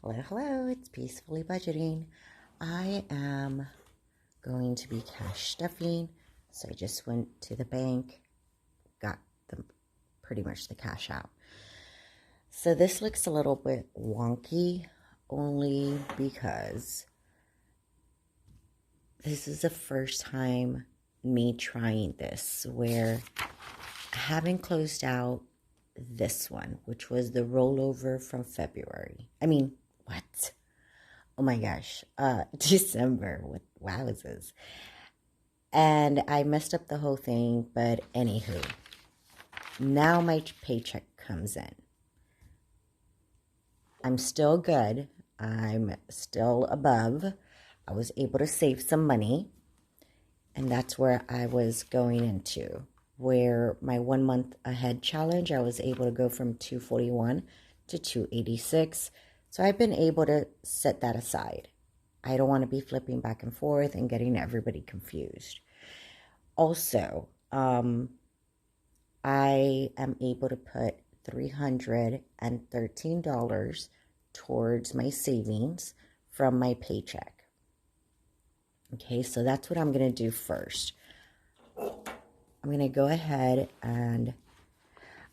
Hello, it's Peacefully Budgeting. I am going to be cash stuffing, so I just went to the bank, got pretty much the cash out. So this looks a little bit wonky, only because this is the first time me trying this, where I haven't closed out this one, which was the rollover from February. What? Oh my gosh, December, with wowzers. And I messed up the whole thing, but anywho, now my paycheck comes in. I'm still good. I'm still above. I was able to save some money, and that's where I was going into, where my 1 month ahead challenge, I was able to go from 241 to 286. So I've been able to set that aside. I don't want to be flipping back and forth and getting everybody confused. Also, I am able to put $313 towards my savings from my paycheck. Okay, so that's what I'm going to do first. I'm going to go ahead and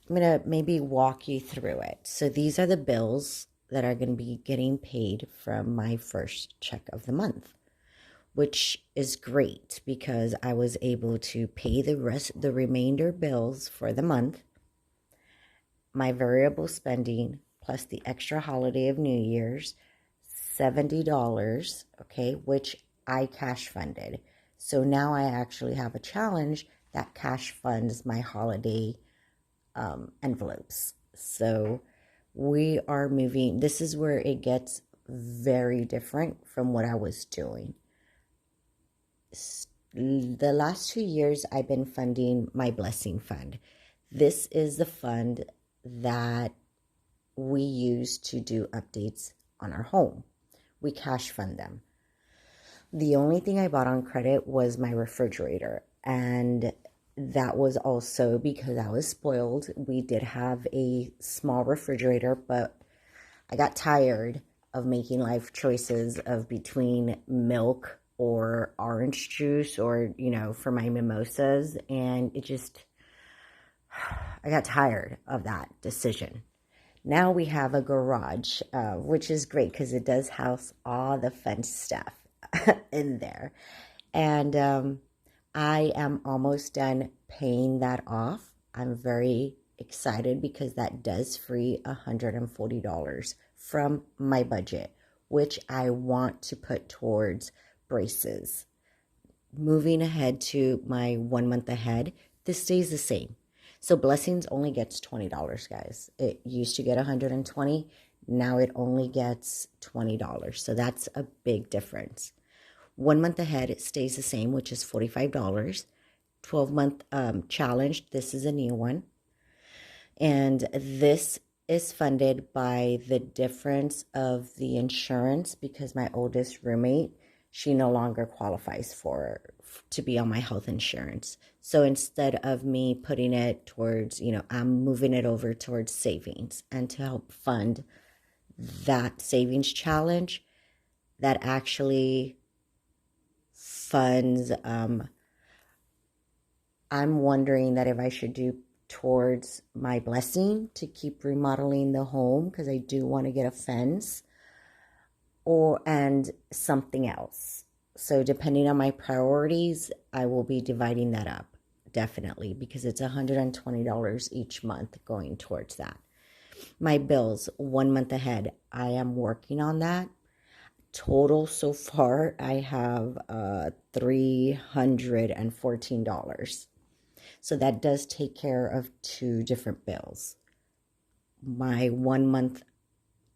I'm going to maybe walk you through it. So these are the bills that are going to be getting paid from my first check of the month, which is great because I was able to pay the remainder bills for the month, my variable spending, plus the extra holiday of New Year's, $70, okay, which I cash funded. So now I actually have a challenge that cash funds my holiday envelopes. So we are moving. This is where it gets very different from what I was doing. The last 2 years, I've been funding my blessing fund. This is the fund that we use to do updates on our home. We cash fund them. The only thing I bought on credit was my refrigerator, and that was also because I was spoiled. We did have a small refrigerator, but I got tired of making life choices of between milk or orange juice or, for my mimosas. And I got tired of that decision. Now we have a garage, which is great because it does house all the fun stuff in there. And I am almost done paying that off. I'm very excited because that does free $140 from my budget, which I want to put towards braces. Moving ahead to my 1 month ahead, this stays the same. So Blessings only gets $20, guys. It used to get $120. Now it only gets $20. So that's a big difference. 1 month ahead, it stays the same, which is $45. 12-month challenge, this is a new one. And this is funded by the difference of the insurance because my oldest roommate, she no longer qualifies to be on my health insurance. So instead of me putting it towards, I'm moving it over towards savings and to help fund that savings challenge that actually funds. I'm wondering that if I should do towards my blessing to keep remodeling the home because I do want to get a fence and something else. So depending on my priorities, I will be dividing that up definitely because it's $120 each month going towards that. My bills 1 month ahead, I am working on that. Total so far, I have $314. So that does take care of 2 different bills. My 1 month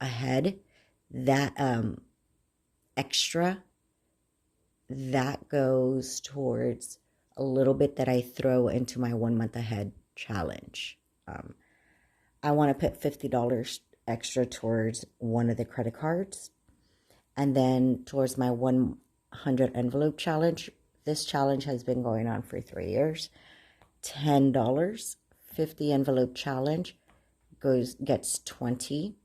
ahead, that extra, that goes towards a little bit that I throw into my 1 month ahead challenge. I want to put $50 extra towards one of the credit cards. And then towards my 100 envelope challenge, this challenge has been going on for 3 years. $10, 50 envelope challenge gets 20.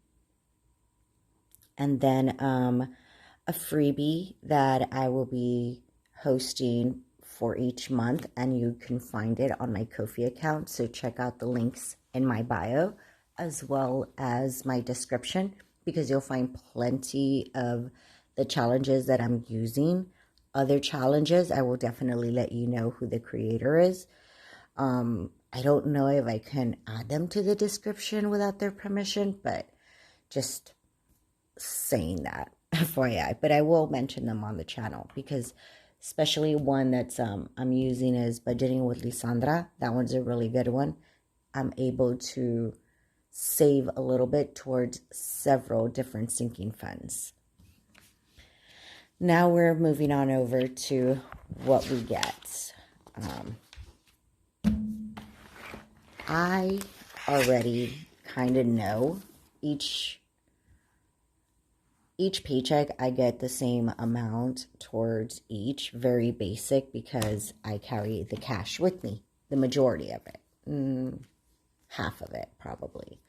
And then a freebie that I will be hosting for each month, and you can find it on my Ko-fi account. So check out the links in my bio as well as my description, because you'll find plenty of the challenges that I'm using. Other challenges, I will definitely let you know who the creator is. I don't know if I can add them to the description without their permission, but just saying that FYI. But I will mention them on the channel, because especially one that's I'm using is Budgeting with Lisandra. That one's a really good one. I'm able to save a little bit towards several different sinking funds. Now we're moving on over to what we get. I already kind of know each paycheck I get the same amount towards each, very basic, because I carry the cash with me, the majority of it, half of it probably.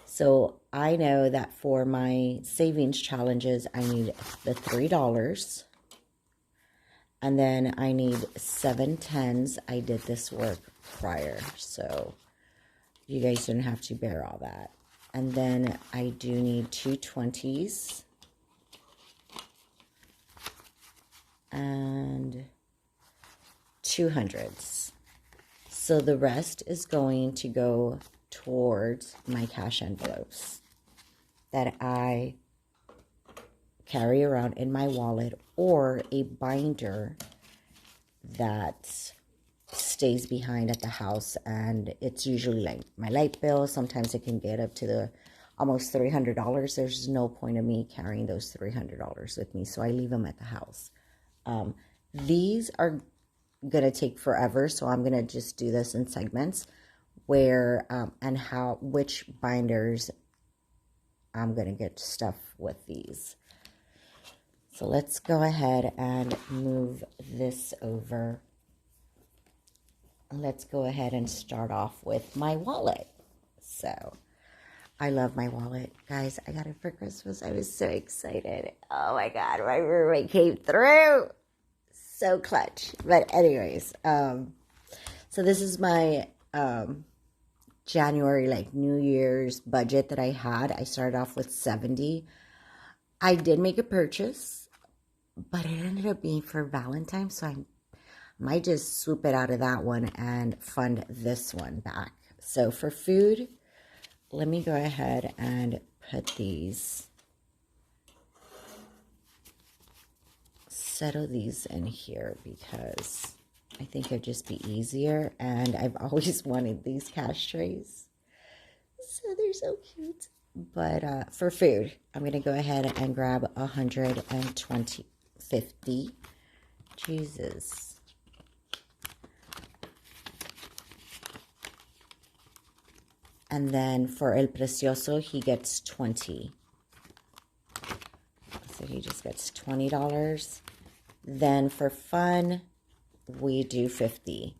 So I know that for my savings challenges, I need the $3, and then I need 7 tens. I did this work prior, so you guys don't have to bear all that. And then I do need 2 20s. And 200s. So the rest is going to go towards my cash envelopes that I carry around in my wallet, or a binder that stays behind at the house, and it's usually like my light bill. Sometimes it can get up to the almost $300. There's no point of me carrying those $300 with me, so I leave them at the house. These are gonna take forever, so I'm gonna just do this in segments where and which binders I'm gonna get stuff with these. So let's go ahead and move this over. Let's go ahead and start off with my wallet. So I love my wallet, guys. I got it for Christmas. I was so excited. Oh my God, my roommate came through. So clutch. But anyways, so this is my January, like New Year's budget that I had. I started off with 70. I did make a purchase, but it ended up being for Valentine's, so I might just swoop it out of that one and fund this one back. So for food, let me go ahead and put these, settle these in here, because I think it'd just be easier, and I've always wanted these cash trays, so they're so cute. But for food, I'm gonna go ahead and grab 120, 50. Jesus. And then for El Precioso, he gets 20. So he just gets $20. Then for fun, we do 50.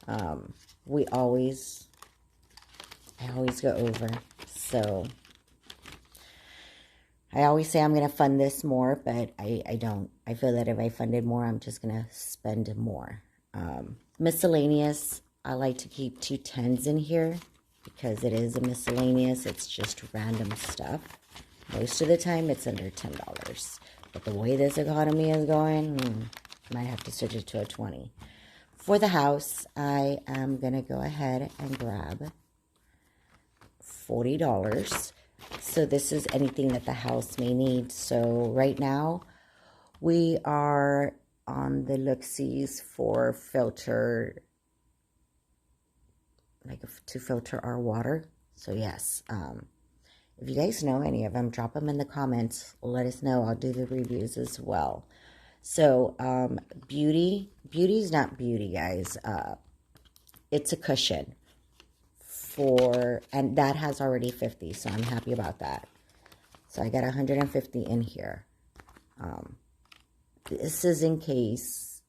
I always go over. So I always say I'm going to fund this more, but I don't. I feel that if I funded more, I'm just going to spend more. Miscellaneous, I like to keep 2 10s in here, because it is a miscellaneous. It's just random stuff. Most of the time, it's under $10. But the way this economy is going, might have to switch it to a 20. For the house, I am going to go ahead and grab $40. So this is anything that the house may need. So right now, we are on the look-sees for filter, like to filter our water. So yes, if you guys know any of them, drop them in the comments. Let us know. I'll do the reviews as well. So beauty's not beauty, guys. It's a cushion and that has already 50, so I'm happy about that. So I got 150 in here. This is in case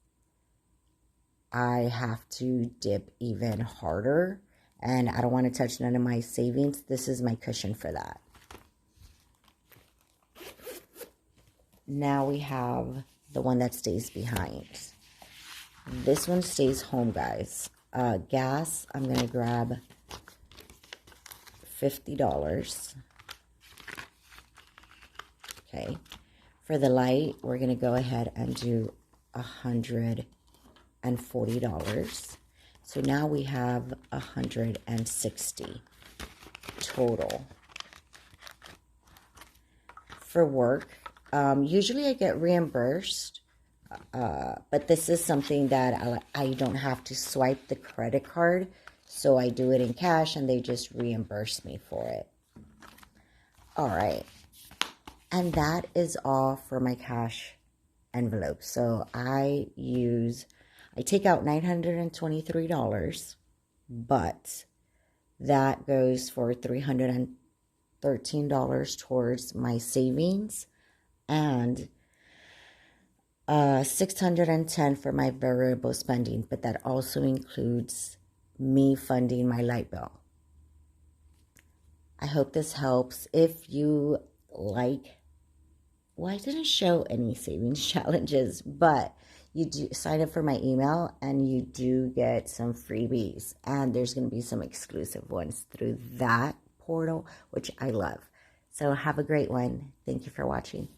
I have to dip even harder and I don't want to touch none of my savings. This is my cushion for that. now we have the one that stays behind. This one stays home, guys. Gas, I'm going to grab $50. Okay. For the light, we're going to go ahead and do $140. So now we have $160 total. For work, usually I get reimbursed, but this is something that I don't have to swipe the credit card, so I do it in cash and they just reimburse me for it. All right. And that is all for my cash envelope. So I take out $923, but that goes for $313 towards my savings and $610 for my variable spending, but that also includes me funding my light bill. I hope this helps. If you like, well, I didn't show any savings challenges, but you do sign up for my email and you do get some freebies, and there's going to be some exclusive ones through that portal, which I love. So have a great one. Thank you for watching.